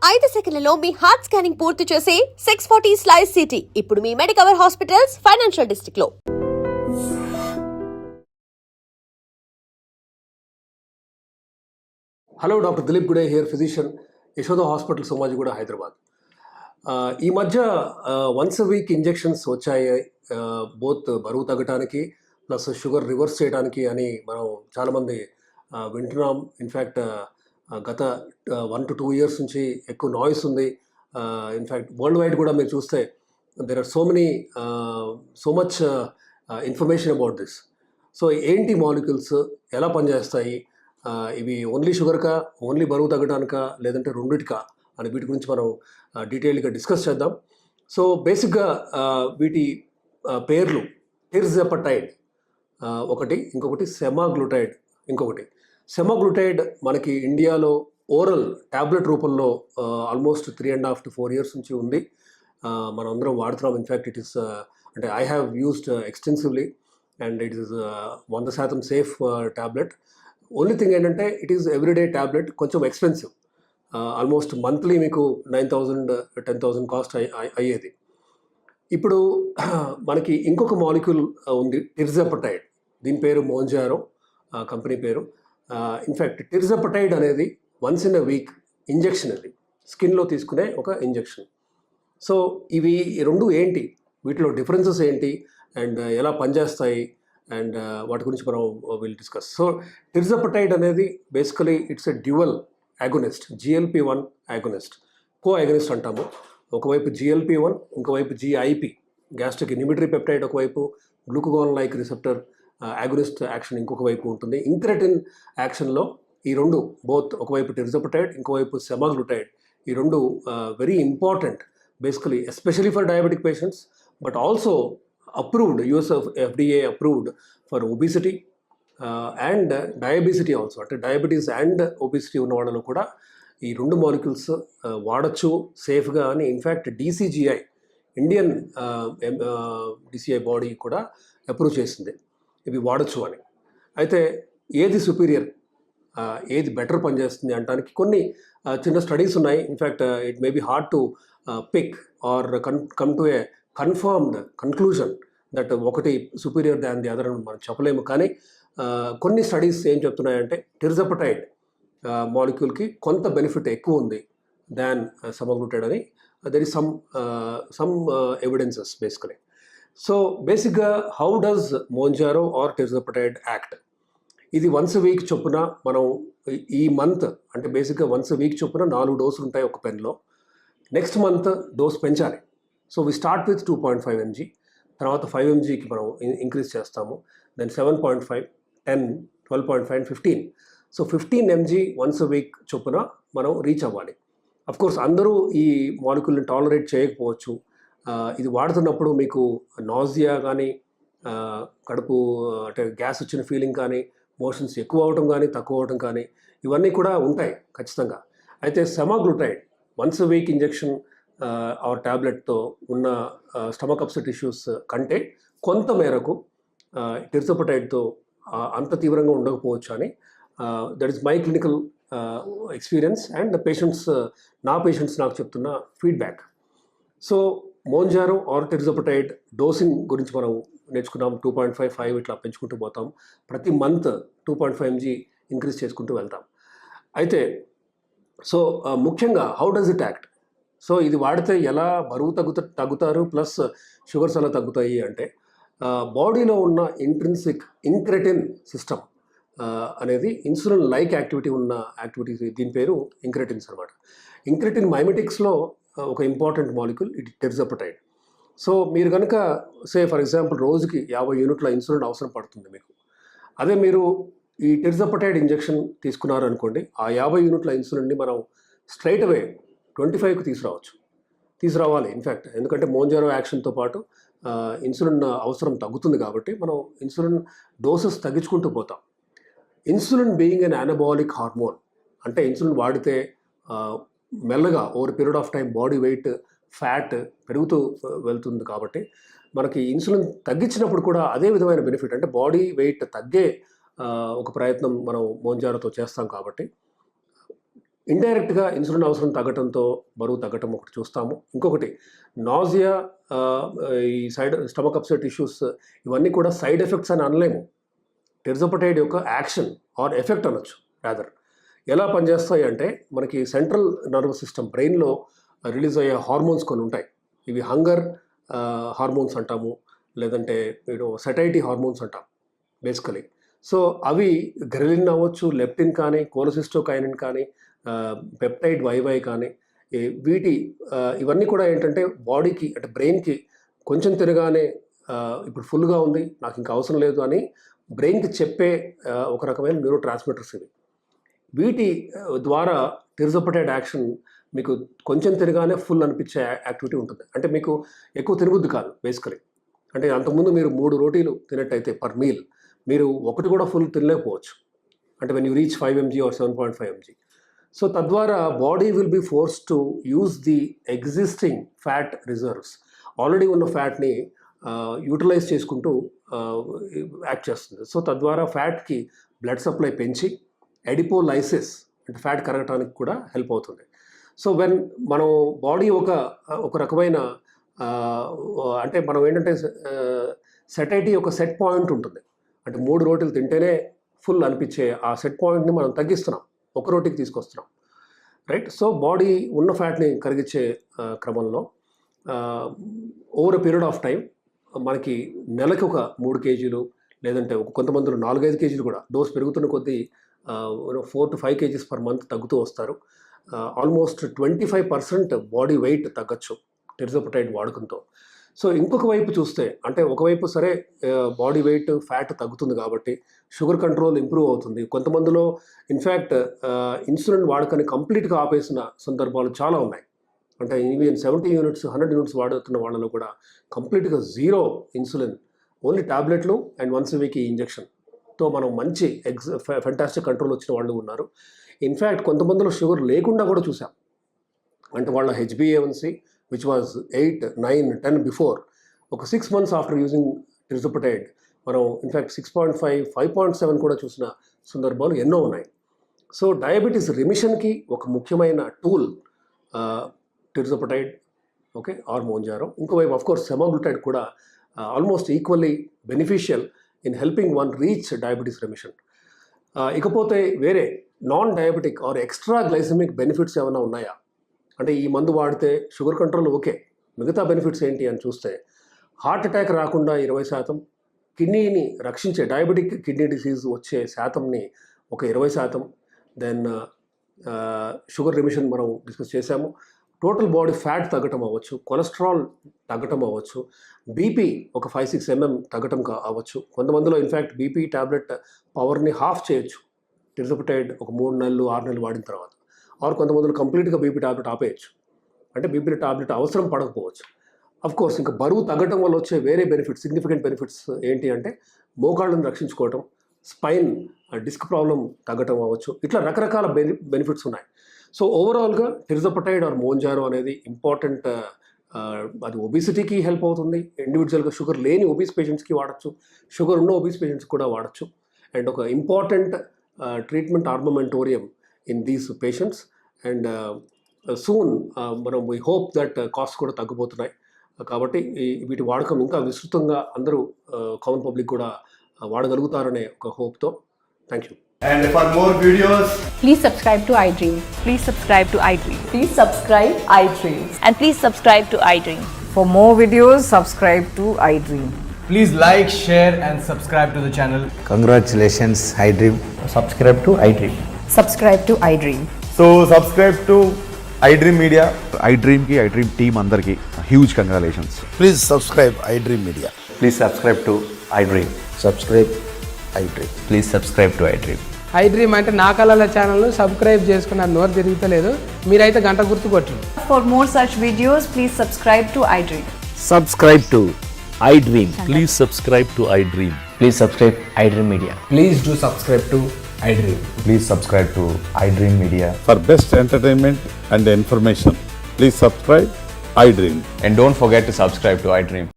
5 సెకన్లలో మీ heart scanning పూర్తి చేసి 640 స్లైస్ సిటీ ఇప్పుడు మీ మెడికవర్ హాస్పిటల్స్ ఫైనాన్షియల్ డిస్ట్రిక్ట్ లో. Hello, doctor Dilip Gude here, physician, Yashoda hospital, Somajiguda, Hyderabad. ఈ మధ్య వన్స్ అ వీక్ ఇంజెక్షన్స్ వచ్చాయి, బోత్ బరువు తగ్గడానికి ప్లస్ షుగర్ రివర్స్ చేయడానికి అని మనం చాలామంది వింటున్నాం. ఇన్ఫ్యాక్ట్ గత 1 to 2 years నుంచి ఎక్కువ నాయిస్ ఉంది. ఇన్ఫ్యాక్ట్ వరల్డ్ వైడ్ కూడా మీరు చూస్తే there are so much information about this. So ఏంటి మాలిక్యూల్స్, ఎలా పనిచేస్తాయి, ఇవి ఓన్లీ షుగర్కా, ఓన్లీ బరువు తగ్గడానికా, లేదంటే రెండిటికా అని వీటి గురించి మనం డీటెయిల్గా డిస్కస్ చేద్దాం. సో బేసిక్గా వీటి పేర్లు టిర్జెపటైడ్ ఒకటి, ఇంకొకటి సెమాగ్లూటైడ్ ఇంకొకటి. సెమాగ్లూటైడ్ మనకి ఇండియాలో ఓరల్ ట్యాబ్లెట్ రూపంలో ఆల్మోస్ట్ 3.5 to 4 years నుంచి ఉంది. మనం అందరం వాడుతున్నాం. ఇన్ఫ్యాక్ట్ ఇట్ ఈస్ అంటే I have used extensively and it is 100% safe tablet. Only thing ఏంటంటే ఇట్ ఈస్ ఎవ్రీడే ట్యాబ్లెట్, కొంచెం ఎక్స్పెన్సివ్. ఆల్మోస్ట్ మంత్లీ మీకు 9,000 10,000 కాస్ట్ అయ్యేది. ఇప్పుడు మనకి ఇంకొక మాలిక్యూల్ ఉంది, టిర్జెపటైడ్. దీని పేరు మోంజారో, కంపెనీ పేరు. ఇన్ఫ్యాక్ట్ టిర్జెపటైడ్ అనేది once in a week injection, అది స్కిన్లో తీసుకునే ఒక ఇంజెక్షన్. సో ఇవి రెండు ఏంటి, వీటిలో డిఫరెన్సెస్ ఏంటి అండ్ ఎలా పనిచేస్తాయి అండ్ వాటి గురించి మనం విల్ డిస్కస్. సో టిర్జెపటైడ్ అనేది basically it's a dual agonist, GLP-1 agonist, co agonist అంటాము. ఒకవైపు GLP-1, ఇంకోవైపు GIP, గ్యాస్ట్రిక్ ఇన్హిబిటరీ పెప్టైడ్ ఒకవైపు, glucagon like receptor agonist action ఇంకొక వైపు ఉంటుంది. ఇంక్రెటిన్ యాక్షన్లో ఈ రెండు, బోత్ ఒకవైపు టిర్జెపటైడ్, ఇంకోవైపు సెమాగ్లూటైడ్, ఈ రెండు very important basically, especially for diabetic patients, but also approved, US FDA approved for obesity and diabesity also. అంటే డయాబెటీస్ అండ్ ఒబిసిటీ ఉన్న వాళ్ళలో కూడా ఈ రెండు మాలిక్యూల్స్ వాడచ్చు సేఫ్గా అని in fact DCGI, Indian DCI body కూడా అప్రూవ్ చేసింది ఇవి వాడచ్చు అని. అయితే ఏది సుపీరియర్, ఏది బెటర్ పనిచేస్తుంది అనడానికి కొన్ని చిన్న స్టడీస్ ఉన్నాయి. In fact it may be hard to pick or come to a confirmed conclusion that ఒకటి సుపీరియర్ దాన్ ది అదర్ అని మనం చెప్పలేము. కానీ కొన్ని స్టడీస్ ఏం చెప్తున్నాయంటే టిర్జెపటైడ్ మాలిక్యూల్కి కొంత బెనిఫిట్ ఎక్కువ ఉంది దాన్ సెమాగ్లూటైడ్ అని. There is some evidences basically. So బేసిక్గా how does Mounjaro or tirzepatide act? ఇది వన్స్ వీక్ చొప్పున మనం ఈ మంత్, అంటే బేసిక్గా వన్స్ వీక్ చొప్పున 4 డోసులు ఉంటాయి ఒక పెన్లో. నెక్స్ట్ మంత్ డోస్ పెంచాలి. So we start with 2.5 mg, తర్వాత 5 mgకి మనం ఇంక్రీజ్ చేస్తాము. Then 7.5, 10, 12.5 and 15. So 15 mg once week చొప్పున మనం రీచ్ అవ్వాలి. అఫ్కోర్స్ అందరూ ఈ మాలిక్యూల్ని టాలరేట్ చేయకపోవచ్చు. ఇది వాడుతున్నప్పుడు మీకు నాజియా కానీ, కడుపు అంటే గ్యాస్ వచ్చిన ఫీలింగ్ కానీ, మోషన్స్ ఎక్కువ అవటం కానీ తక్కువ అవటం కానీ, ఇవన్నీ కూడా ఉంటాయి ఖచ్చితంగా. అయితే semaglutide once week injection or ట్యాబ్లెట్తో ఉన్న స్టమక్ అప్సెట్ ఇష్యూస్ కంటే కొంత మేరకు టిర్జెపటైడ్తో అంత తీవ్రంగా ఉండకపోవచ్చు అని that is my clinical experience and నా పేషెంట్స్ నాకు చెప్తున్న feedback. So Mounjaro or tirzepatide dosing గురించి మనం నేర్చుకున్నాం. 2.5, 5 ఇట్లా పెంచుకుంటూ పోతాం. ప్రతి మంత్ 2.5 mg ఇంక్రీజ్ చేసుకుంటూ వెళ్తాం. అయితే సో ముఖ్యంగా how does it act? So ఇది వాడితే ఎలా బరువు తగ్గుతారు ప్లస్ షుగర్స్ ఎలా తగ్గుతాయి అంటే, బాడీలో ఉన్న ఇంట్రిన్సిక్ ఇంక్రెటిన్ సిస్టమ్ అనేది ఇన్సులిన్ లైక్ యాక్టివిటీ ఉన్న యాక్టివిటీస్, దీని పేరు ఇంక్రెటిన్స్ అనమాట. ఇంక్రెటిన్ మైమెటిక్స్లో ఒక ఇంపార్టెంట్ మాలిక్యూల్ ఇది టిర్జెపటైడ్. సో మీరు కనుక ఫర్ ఎగ్జాంపుల్ రోజుకి 50 యూనిట్ల ఇన్సులిన్ అవసరం పడుతుంది మీకు. అదే మీరు ఈ టిర్జెపటైడ్ ఇంజెక్షన్ తీసుకున్నారు అనుకోండి, ఆ 50 యూనిట్ల ఇన్సులిన్ని మనం స్ట్రైట్ అవే 25కి తీసుకురావాలి. ఇన్ఫ్యాక్ట్ ఎందుకంటే మోంజారో యాక్షన్తో పాటు ఇన్సులిన్ అవసరం తగ్గుతుంది కాబట్టి మనం ఇన్సులిన్ డోసెస్ తగ్గించుకుంటూ పోతాం. Insulin being an anabolic hormone, అంటే ఇన్సులిన్ వాడితే మెల్లగా over period of time body weight, fat పెరుగుతూ వెళ్తుంది కాబట్టి మనకి ఇన్సులిన్ తగ్గించినప్పుడు కూడా అదే విధమైన బెనిఫిట్, అంటే బాడీ వెయిట్ తగ్గే ఒక ప్రయత్నం మనం మోంజారోతో చేస్తాం కాబట్టి ఇండైరెక్ట్గా ఇన్సులిన్ అవసరం తగ్గటంతో బరువు తగ్గటం ఒకటి చూస్తాము. ఇంకొకటి నాజియా, ఈ స్టమక్ అప్సెట్ ఇష్యూస్, ఇవన్నీ కూడా సైడ్ ఎఫెక్ట్స్ అని అనలేము. టెర్జోపటైడ్ యొక్క యాక్షన్ ఆర్ ఎఫెక్ట్ అనొచ్చు రాదర్. ఎలా పనిచేస్తాయి అంటే మనకి సెంట్రల్ నర్వస్ సిస్టమ్ బ్రెయిన్లో రిలీజ్ అయ్యే హార్మోన్స్ కొన్ని ఉంటాయి. ఇవి హంగర్ హార్మోన్స్ అంటాము, లేదంటే సెటైటీ హార్మోన్స్ అంటాం బేసికలీ. సో అవి గ్రెలిన్ అవ్వచ్చు, లెప్టిన్ కానీ, కోలసిస్టోకైనిన్ కానీ, పెప్టైడ్ వైవై కానీ, ఇవన్నీ కూడా ఏంటంటే బాడీకి అంటే బ్రెయిన్కి కొంచెం తిరగానే ఇప్పుడు ఫుల్గా ఉంది, నాకు ఇంకా అవసరం లేదు అని బ్రెయిన్కి చెప్పే ఒక రకమైన న్యూరో ట్రాన్స్మిటర్స్ ఇవి. వీటి ద్వారా టెర్జోపటైడ్ యాక్షన్ మీకు కొంచెం తిరగానే ఫుల్ అనిపించే యాక్టివిటీ ఉంటుంది. అంటే మీకు ఎక్కువ తినబుద్ది కాదు బేసికలీ. అంటే అంతకుముందు మీరు 3 రోటీలు తినట్టయితే పర్ మీల్, మీరు ఒకటి కూడా ఫుల్ తినలేకపోవచ్చు. అంటే when you reach 5 mg or 7.5 mg. So తద్వారా body will be force to use the existing fat reserves. Already ఉన్న ఫ్యాట్ని యూటిలైజ్ చేసుకుంటూ యాక్ట్ చేస్తుంది. సో తద్వారా ఫ్యాట్కి బ్లడ్ సప్లై పెంచి ఎడిపోలైసిస్ అంటే ఫ్యాట్ కరగటానికి కూడా హెల్ప్ అవుతుంది. సో వెన్ మనం బాడీ ఒక రకమైన అంటే మనం ఏంటంటే సెటైటీ ఒక సెట్ పాయింట్ ఉంటుంది. అంటే 3 రోటీలు తింటేనే ఫుల్ అనిపించే ఆ సెట్ పాయింట్ని మనం తగ్గిస్తున్నాం, ఒక రోటీకి తీసుకొస్తున్నాం, రైట్. సో బాడీ ఉన్న ఫ్యాట్ని కరిగించే క్రమంలో over a period of time మనకి నెలకి ఒక 3 kgs, లేదంటే కొంతమందిలో 4-5 kgs కూడా డోస్ పెరుగుతున్న కొద్దీ 4 to 5 kgs పర్ మంత్ తగ్గుతూ వస్తారు. ఆల్మోస్ట్ 25% బాడీ వెయిట్ తగ్గచ్చు టెర్జోపటైడ్ వాడకంతో. సో ఇంకొక వైపు చూస్తే అంటే ఒకవైపు సరే బాడీ వెయిట్ ఫ్యాట్ తగ్గుతుంది కాబట్టి షుగర్ కంట్రోల్ ఇంప్రూవ్ అవుతుంది. కొంతమందిలో ఇన్ఫ్యాక్ట్ ఇన్సులిన్ వాడకాన్ని కంప్లీట్గా ఆపేసిన సందర్భాలు చాలా ఉన్నాయి. అంటే ఈవెన్ 70 units 100 units వాడుతున్న వాళ్ళలో కూడా కంప్లీట్గా జీరో ఇన్సులిన్, ఓన్లీ టాబ్లెట్లు అండ్ వన్స్ a week ఇంజెక్షన్తో మనం మంచి ఫెంటాస్టిక్ కంట్రోల్ వచ్చిన వాళ్ళు ఉన్నారు. ఇన్ఫ్యాక్ట్ కొంతమందిలో షుగర్ లేకుండా కూడా చూసాం. అంటే వాళ్ళ HbA1c విచ్ వాజ్ 8, 9, 10 బిఫోర్, ఒక 6 months ఆఫ్టర్ యూజింగ్ టెర్జోపటైడ్ మనం ఇన్ఫ్యాక్ట్ 6.5, 5.7 కూడా చూసిన సందర్భాలు ఎన్నో ఉన్నాయి. సో డయాబెటీస్ రిమిషన్కి ఒక ముఖ్యమైన tool tirzepatide, okay, or Mounjaro. ఇంకోవైపు ఆఫ్కోర్స్ సెమాగ్లూటైడ్ కూడా almost equally beneficial in helping one reach diabetes remission. ఇకపోతే వేరే non diabetic or extra glycaemic benefits ఏమైనా ఉన్నాయా అంటే ఈ మందు వాడితే షుగర్ కంట్రోల్ ఓకే, మిగతా బెనిఫిట్స్ ఏంటి అని చూస్తే హార్ట్ అటాక్ రాకుండా 20%, కిడ్నీని రక్షించే డయాబెటిక్ కిడ్నీ డిసీజ్ వచ్చే శాతంని ఒక 20%, దెన్ షుగర్ రిమిషన్ మనం డిస్కస్ చేశాము. టోటల్ బాడీ ఫ్యాట్ తగ్గటం అవ్వచ్చు, కొలెస్ట్రాల్ తగ్గటం అవ్వచ్చు, బీపీ ఒక 5-6 mm తగ్గటం అవ్వచ్చు. కొంతమందిలో ఇన్ఫ్యాక్ట్ బీపీ టాబ్లెట్ పవర్ని హాఫ్ చేయొచ్చు టెర్జోపటైడ్ ఒక 3 నెలలు 6 నెలలు వాడిన తర్వాత. ఆర్ కొంతమందిలో కంప్లీట్గా బీపీ టాబ్లెట్ ఆపేయచ్చు, అంటే బీపీ టాబ్లెట్ అవసరం పడకపోవచ్చు. అఫ్కోర్స్ ఇంకా బరువు తగ్గటం వల్ల వచ్చే వేరే బెనిఫిట్స్, సిగ్నిఫికెంట్ బెనిఫిట్స్ ఏంటి అంటే మోకాళ్ళను రక్షించుకోవటం, స్పైన్ డిస్క్ ప్రాబ్లం తగ్గటం అవ్వచ్చు. ఇట్లా రకరకాల బెనిఫిట్స్ ఉన్నాయి. సో ఓవరాల్గా టెర్జోపటైడ్ ఆర్ మోంజారో అనేది ఇంపార్టెంట్. అది ఒబిసిటీకి హెల్ప్ అవుతుంది. ఇండివిజువల్గా షుగర్ లేని ఒబీస్ పేషెంట్స్కి వాడచ్చు, షుగర్ ఉన్న ఒబీస్ పేషెంట్స్కి కూడా వాడచ్చు. అండ్ ఒక important treatment armamentarium in these patients. And soon మనం వీ హోప్ దట్ కాస్ట్ కూడా తగ్గిపోతున్నాయి. కాబట్టి వీటి వాడకం ఇంకా విస్తృతంగా అందరూ కామన్ పబ్లిక్ కూడా వాడగలుగుతారనే ఒక హోప్తో. Thank you. And for more videos, Please subscribe to iDream. Please subscribe to iDream. Please subscribe iDream. And please subscribe to iDream. For more videos, subscribe to iDream. please like, share and subscribe to the channel. Congratulations, iDream. Subscribe to iDream. Subscribe to iDream. So subscribe to iDream Media. iDream team andarki huge congratulations. Please subscribe iDream Media. Please subscribe to iDream. Subscribe iDream. Please subscribe to iDream. iDream అంటే నా కళల ఛానల్ను subscribe చేసుకున్న నోరు తిరుగుతలేదు, మీరైతే గంట గుర్తు కొట్టండి. For more such videos, please subscribe to iDream. Subscribe to iDream. Please subscribe to iDream. Please subscribe iDream Media. Please do subscribe to iDream. Please subscribe to iDream Media. For best entertainment and information, please subscribe iDream. And don't forget to subscribe to iDream.